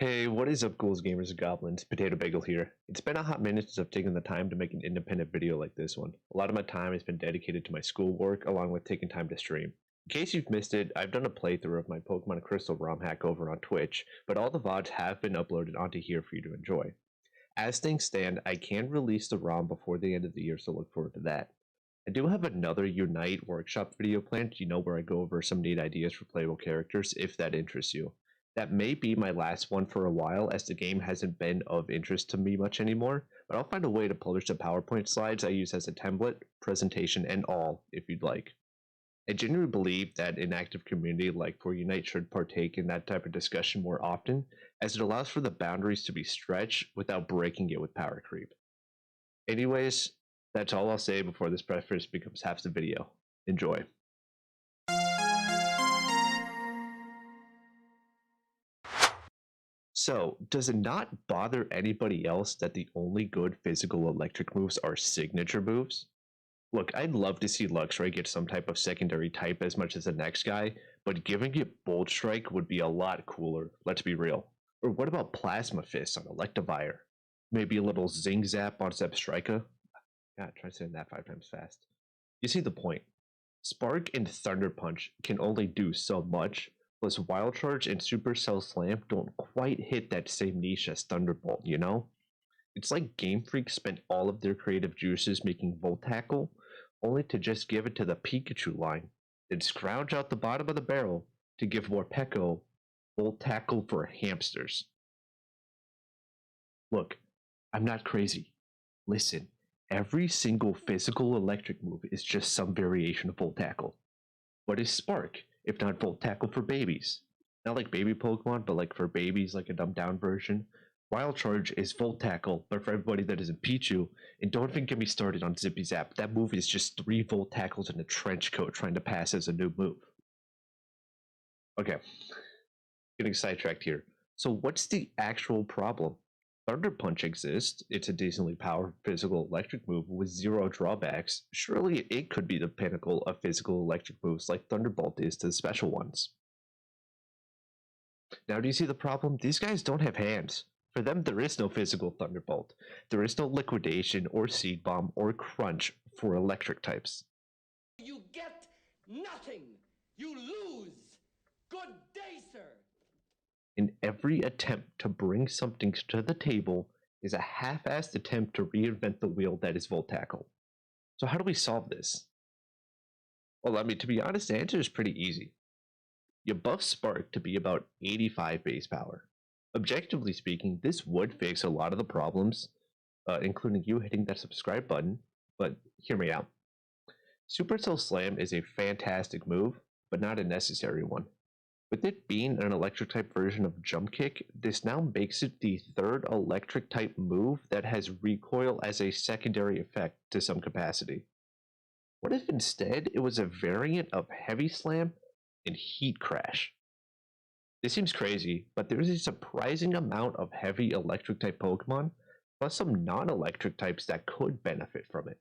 Hey, what is up, ghouls, gamers, and goblins? PotatoBagel here. It's been a hot minute since I've taken the time to make an independent video like this one. A lot of my time has been dedicated to my schoolwork, along with taking time to stream. In case you've missed it, I've done a playthrough of my Pokemon Crystal ROM hack over on Twitch, but all the VODs have been uploaded onto here for you to enjoy. As things stand, I can release the ROM before the end of the year, so look forward to that. I do have another Unite workshop video planned, where I go over some neat ideas for playable characters, if that interests you. That may be my last one for a while, as the game hasn't been of interest to me much anymore, but I'll find a way to publish the PowerPoint slides I use as a template, presentation, and all, if you'd like. I genuinely believe that an active community like For Unite should partake in that type of discussion more often, as it allows for the boundaries to be stretched without breaking it with power creep. Anyways, that's all I'll say before this preface becomes half the video. Enjoy. So, does it not bother anybody else that the only good physical electric moves are signature moves? Look, I'd love to see Luxray get some type of secondary type as much as the next guy, but giving it Bolt Strike would be a lot cooler, let's be real. Or what about Plasma Fist on Electivire? Maybe a little Zing Zap on Zebstrika? God, try saying that 5 times fast. You see the point. Spark and Thunder Punch can only do so much, plus Wild Charge and Supercell Slam don't quite hit that same niche as Thunderbolt, you know? It's like Game Freak spent all of their creative juices making Volt Tackle, only to just give it to the Pikachu line, then scrounge out the bottom of the barrel to give Morpeko Volt Tackle for hamsters. Look, I'm not crazy. Listen, every single physical electric move is just some variation of Volt Tackle. What is Spark, if not Volt Tackle for babies? Not like baby Pokemon, but like for babies, like a dumbed down version. Wild Charge is Volt Tackle, but for everybody that isn't Pichu. And don't even get me started on Zippy Zap. That move is just 3 Volt Tackles in a trench coat trying to pass as a new move. Okay, getting sidetracked here. So what's the actual problem? Thunder Punch exists. It's a decently powerful physical electric move with 0 drawbacks. Surely it could be the pinnacle of physical electric moves like Thunderbolt is to the special ones. Now, do you see the problem? These guys don't have hands. For them, there is no physical Thunderbolt. There is no Liquidation or Seed Bomb or Crunch for electric types. You get nothing. You lose. Good day, sir. And every attempt to bring something to the table is a half-assed attempt to reinvent the wheel that is Volt Tackle. So how do we solve this? Well, I mean, to be honest, the answer is pretty easy. You buff Spark to be about 85 base power. Objectively speaking, this would fix a lot of the problems, including you hitting that subscribe button, but hear me out. Supercell Slam is a fantastic move, but not a necessary one. With it being an electric type version of Jump Kick, this now makes it the third electric type move that has recoil as a secondary effect to some capacity. What if instead it was a variant of Heavy Slam and Heat Crash? This seems crazy, but there's a surprising amount of heavy electric type Pokemon, plus some non-electric types that could benefit from it.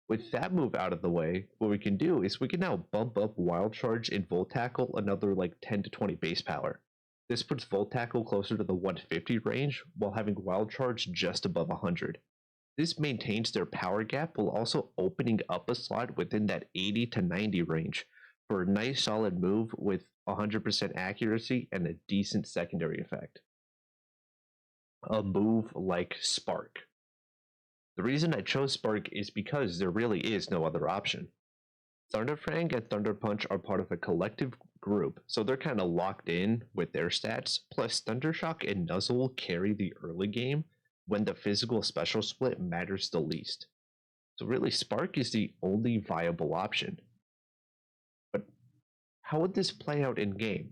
With that move out of the way, what we can do is we can now bump up Wild Charge and Volt Tackle another like 10 to 20 base power. This puts Volt Tackle closer to the 150 range, while having Wild Charge just above 100. This maintains their power gap while also opening up a slot within that 80 to 90 range for a nice solid move with 100% accuracy and a decent secondary effect. A move like Spark. The reason I chose Spark is because there really is no other option. Thunderfang and Thunder Punch are part of a collective group, so they're kind of locked in with their stats, plus Thundershock and Nuzzle carry the early game when the physical special split matters the least. So really, Spark is the only viable option. But how would this play out in game?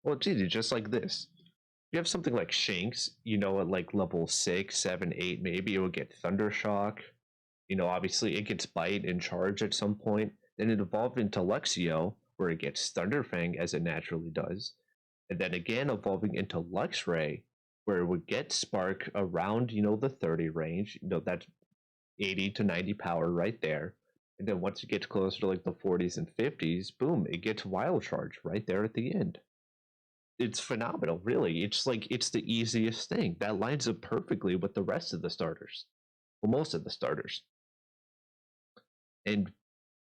Well, it's easy, just like this. You have something like Shanks, at like level 6, 7, 8, maybe it would get Thundershock. Obviously it gets Bite and Charge at some point. Then it evolved into Luxio, where it gets Thunderfang as it naturally does. And then again evolving into Luxray, where it would get Spark around, the 30 range. That's 80 to 90 power right there. And then once it gets closer to like the 40s and 50s, boom, it gets Wild Charge right there at the end. it's phenomenal, really. It's like it's the easiest thing that lines up perfectly with the rest of the starters, well, most of the starters. And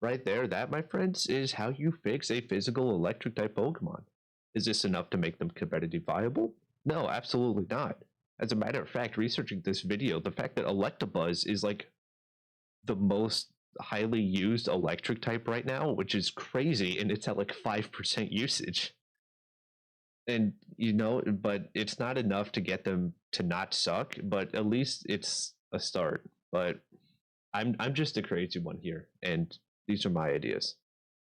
right there, that, my friends, is how you fix a physical electric type Pokemon. Is this enough to make them competitive viable? No, absolutely not. As a matter of fact, researching this video, the fact that Electabuzz is like the most highly used electric type right now, which is crazy, and it's at like 5% usage. And but it's not enough to get them to not suck, but at least it's a start. But I'm just a crazy one here, and these are my ideas.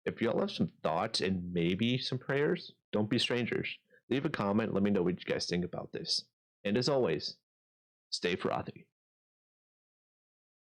If y'all have some thoughts and maybe some prayers, don't be strangers. Leave a comment, let me know what you guys think about this. And as always, stay frothy.